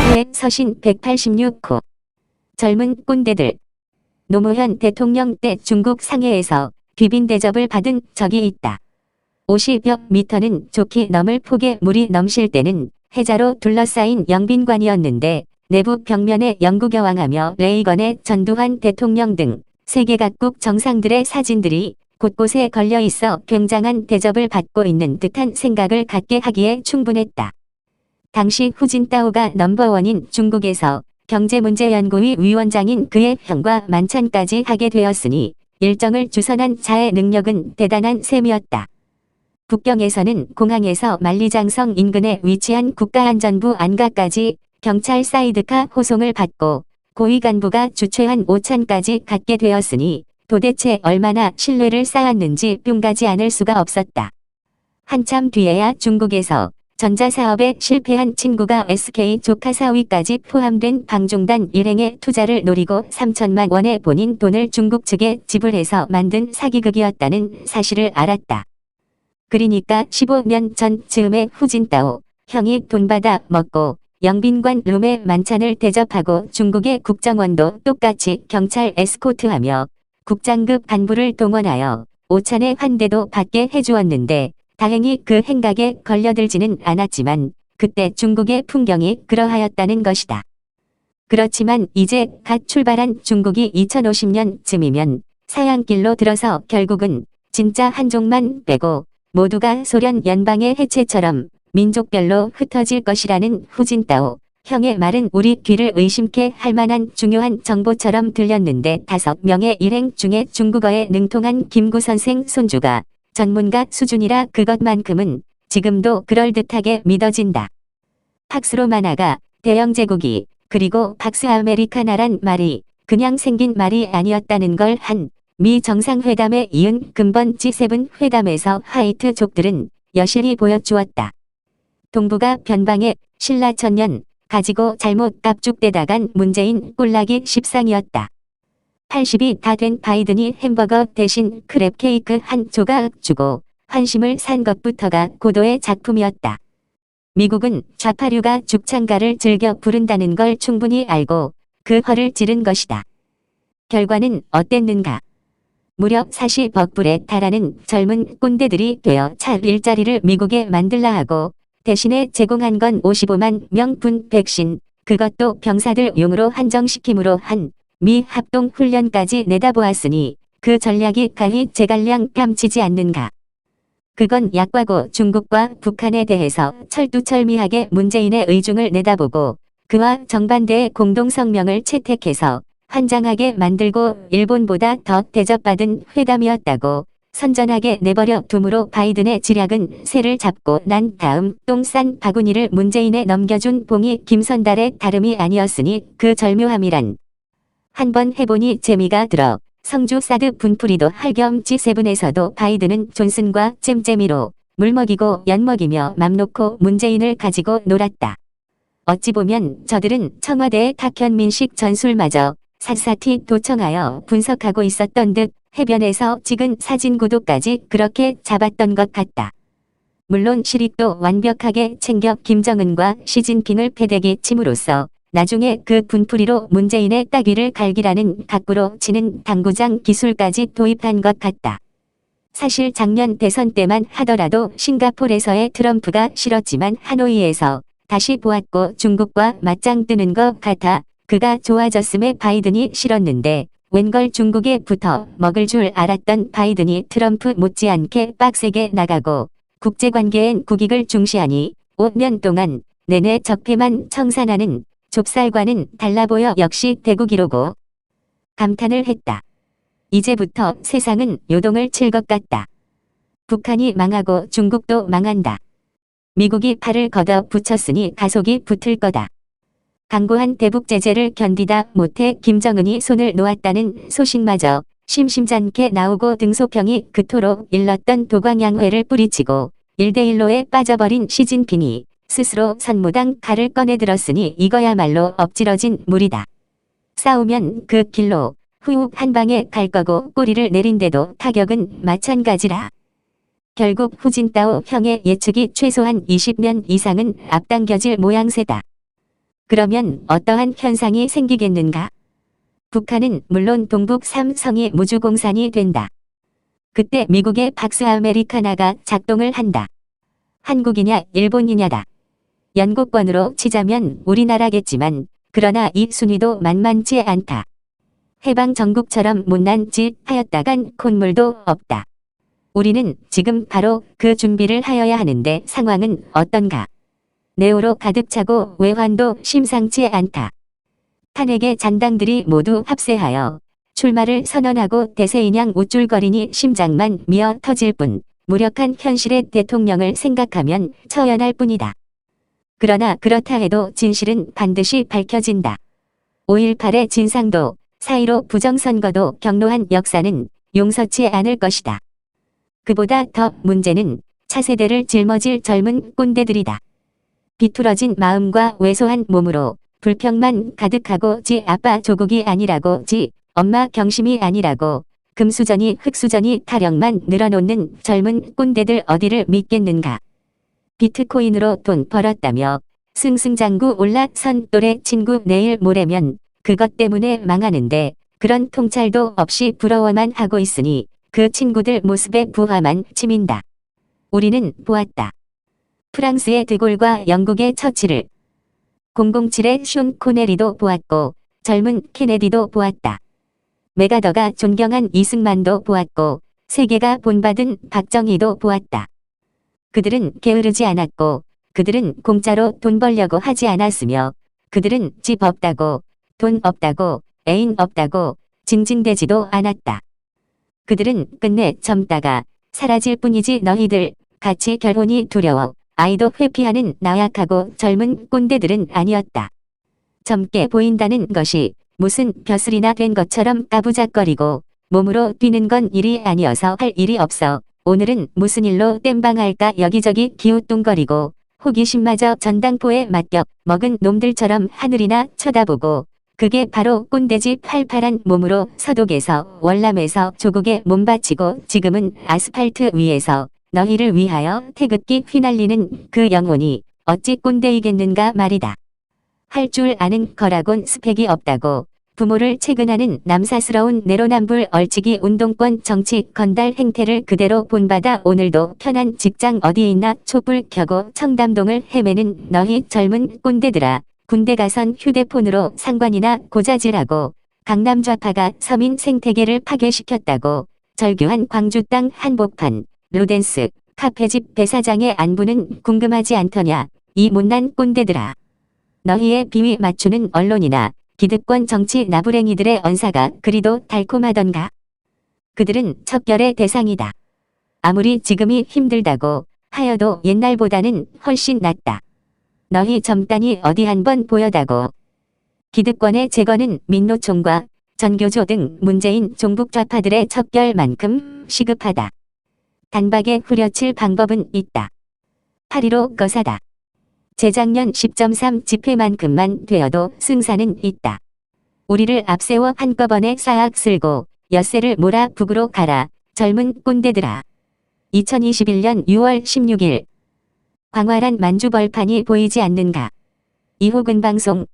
제 서신 186호 젊은 꼰대들. 노무현 대통령 때 중국 상해에서 귀빈 대접을 받은 적이 있다. 50여 미터는 좋게 넘을 폭의 물이 넘실 때는 해자로 둘러싸인 영빈관이었는데 내부 벽면에 영구경황하며 레이건의 전두환 대통령 등 세계 각국 정상들의 사진들이 곳곳에 걸려 있어 굉장한 대접을 받고 있는 듯한 생각을 갖게 하기에 충분했다. 당시 후진타오가 넘버원인 중국에서 경제문제연구위 위원장인 그의 형과 만찬까지 하게 되었으니 일정을 주선한 자의 능력은 대단한 셈이었다. 북경에서는 공항에서 만리장성 인근에 위치한 국가안전부 안가까지 경찰 사이드카 호송을 받고 고위 간부가 주최한 오찬까지 갖게 되었으니 도대체 얼마나 신뢰를 쌓았는지 뿅가지 않을 수가 없었다. 한참 뒤에야 중국에서 전자사업에 실패한 친구가 SK 조카사위까지 포함된 방중단 일행의 투자를 노리고 3천만 원의 본인 돈을 중국 측에 지불해서 만든 사기극이었다는 사실을 알았다. 그러니까 15년 전 즈음에 후진타오 형이 돈 받아 먹고 영빈관 룸에 만찬을 대접하고 중국의 국정원도 똑같이 경찰 에스코트하며 국장급 간부를 동원하여 오찬의 환대도 받게 해주었는데 다행히 그 행각에 걸려들지는 않았지만 그때 중국의 풍경이 그러하였다는 것이다. 그렇지만 이제 갓 출발한 중국이 2050년쯤이면 사양길로 들어서 결국은 진짜 한족만 빼고 모두가 소련 연방의 해체처럼 민족별로 흩어질 것이라는 후진타오 형의 말은 우리 귀를 의심케 할 만한 중요한 정보처럼 들렸는데 5명의 일행 중에 중국어에 능통한 김구 선생 손주가 전문가 수준이라 그것만큼은 지금도 그럴듯하게 믿어진다. 팍스로마나가 대영 제국이 그리고 박스 아메리카나란 말이 그냥 생긴 말이 아니었다는 걸 한 미 정상회담에 이은 근본 G7 회담에서 화이트족들은 여실히 보여주었다. 동북아 변방에 신라천년 가지고 잘못 깝죽대다간 문재인 꼴락이 십상이었다. 80이 다 된 바이든이 햄버거 대신 크랩 케이크 한 조각 주고 환심을 산 것부터가 고도의 작품이었다. 미국은 좌파류가 죽창가를 즐겨 부른다는 걸 충분히 알고 그 허를 찌른 것이다. 결과는 어땠는가? 무려 40억 불에 달하는 젊은 꼰대들이 되어 차 일자리를 미국에 만들라 하고 대신에 제공한 건 55만 명분 백신, 그것도 병사들 용으로 한정시킴으로 한 미 합동훈련까지 내다보았으니 그 전략이 가히 제갈량 깜치지 않는가. 그건 약과고 중국과 북한에 대해서 철두철미하게 문재인의 의중을 내다보고 그와 정반대의 공동성명을 채택해서 환장하게 만들고 일본보다 더 대접받은 회담이었다고 선전하게 내버려 둠으로 바이든의 지략은 새를 잡고 난 다음 똥 싼 바구니를 문재인에 넘겨준 봉이 김선달의 다름이 아니었으니 그 절묘함이란 한번 해보니 재미가 들어 성주 사드 분풀이도 할 겸 G7에서도 바이든은 존슨과 잼잼이로 물먹이고 엿먹이며 맘 놓고 문재인을 가지고 놀았다. 어찌 보면 저들은 청와대의 탁현민식 전술마저 샅샅이 도청하여 분석하고 있었던 듯 해변에서 찍은 사진 구도까지 그렇게 잡았던 것 같다. 물론 실익도 완벽하게 챙겨 김정은과 시진핑을 패대기 침으로써 나중에 그 분풀이로 문재인의 따귀를 갈기라는 각구로 치는 당구장 기술까지 도입한 것 같다. 사실 작년 대선 때만 하더라도 싱가포르에서의 트럼프가 싫었지만 하노이에서 다시 보았고 중국과 맞짱 뜨는 것 같아 그가 좋아졌음에 바이든이 싫었는데 웬걸 중국에 붙어 먹을 줄 알았던 바이든이 트럼프 못지않게 빡세게 나가고 국제관계엔 국익을 중시하니 5년 동안 내내 적폐만 청산하는 좁쌀과는 달라 보여 역시 대국이로고 감탄을 했다. 이제부터 세상은 요동을 칠 것 같다. 북한이 망하고 중국도 망한다. 미국이 팔을 걷어 붙였으니 가속이 붙을 거다. 강고한 대북 제재를 견디다 못해 김정은이 손을 놓았다는 소식마저 심심찮게 나오고 등소평이 그토록 일렀던 도광양회를 뿌리치고 1대1로에 빠져버린 시진핑이 스스로 선무당 칼을 꺼내들었으니 이거야말로 엎질러진 물이다. 싸우면 그 길로 후욱 한 방에 갈 거고 꼬리를 내린데도 타격은 마찬가지라. 결국 후진타오 형의 예측이 최소한 20년 이상은 앞당겨질 모양새다. 그러면 어떠한 현상이 생기겠는가? 북한은 물론 동북 3성이 무주공산이 된다. 그때 미국의 박스 아메리카나가 작동을 한다. 한국이냐 일본이냐다. 연고권으로 치자면 우리나라겠지만 그러나 이 순위도 만만치 않다. 해방 전국처럼 못난 짓 하였다간 콧물도 없다. 우리는 지금 바로 그 준비를 하여야 하는데 상황은 어떤가? 네오로 가득 차고 외환도 심상치 않다. 탄핵의 잔당들이 모두 합세하여 출마를 선언하고 대세인양 우쭐거리니 심장만 미어 터질 뿐 무력한 현실의 대통령을 생각하면 처연할 뿐이다. 그러나 그렇다 해도 진실은 반드시 밝혀진다. 5.18의 진상도 4.15 부정선거도 경로한 역사는 용서치 않을 것이다. 그보다 더 문제는 차세대를 짊어질 젊은 꼰대들이다. 비뚤어진 마음과 왜소한 몸으로 불평만 가득하고 지 아빠 조국이 아니라고 지 엄마 경심이 아니라고 금수저니 흙수저니 타령만 늘어놓는 젊은 꼰대들 어디를 믿겠는가. 비트코인으로 돈 벌었다며 승승장구 올라선 또래 친구 내일 모레면 그것 때문에 망하는데 그런 통찰도 없이 부러워만 하고 있으니 그 친구들 모습에 부하만 치민다. 우리는 보았다. 프랑스의 드골과 영국의 처칠을 007의 숀 코네리도 보았고 젊은 케네디도 보았다. 메가더가 존경한 이승만도 보았고 세계가 본받은 박정희도 보았다. 그들은 게으르지 않았고 그들은 공짜로 돈 벌려고 하지 않았으며 그들은 집 없다고 돈 없다고 애인 없다고 징징대지도 않았다. 그들은 끝내 젊다가 사라질 뿐이지 너희들 같이 결혼이 두려워 아이도 회피하는 나약하고 젊은 꼰대들은 아니었다. 젊게 보인다는 것이 무슨 벼슬이나 된 것처럼 까부작거리고 몸으로 뛰는 건 일이 아니어서 할 일이 없어 오늘은 무슨 일로 땜방할까 여기저기 기웃뚱거리고 호기심마저 전당포에 맞격 먹은 놈들처럼 하늘이나 쳐다보고 그게 바로 꼰대지 팔팔한 몸으로 서독에서 월남에서 조국에 몸바치고 지금은 아스팔트 위에서 너희를 위하여 태극기 휘날리는 그 영혼이 어찌 꼰대이겠는가 말이다. 할 줄 아는 거라곤 스펙이 없다고 부모를 채근하는 남사스러운 내로남불 얼치기 운동권 정치 건달 행태를 그대로 본받아 오늘도 편한 직장 어디에 있나 촛불 켜고 청담동을 헤매는 너희 젊은 꼰대들아. 군대 가선 휴대폰으로 상관이나 고자질하고 강남 좌파가 서민 생태계를 파괴시켰다고 절규한 광주 땅 한복판 루덴스 카페집 배사장의 안부는 궁금하지 않더냐 이 못난 꼰대들아. 너희의 비위 맞추는 언론이나 기득권 정치 나부랭이들의 언사가 그리도 달콤하던가. 그들은 척결의 대상이다. 아무리 지금이 힘들다고 하여도 옛날보다는 훨씬 낫다. 너희 젊다니 어디 한번 보여다고. 기득권의 제거는 민노총과 전교조 등 문재인 종북 좌파들의 척결만큼 시급하다. 단박에 후려칠 방법은 있다. 8.15 거사다. 재작년 10.3 집회만큼만 되어도 승산은 있다. 우리를 앞세워 한꺼번에 싹 쓸고 엿새를 몰아 북으로 가라. 젊은 꼰대들아. 2021년 6월 16일 광활한 만주벌판이 보이지 않는가. 이호근 방송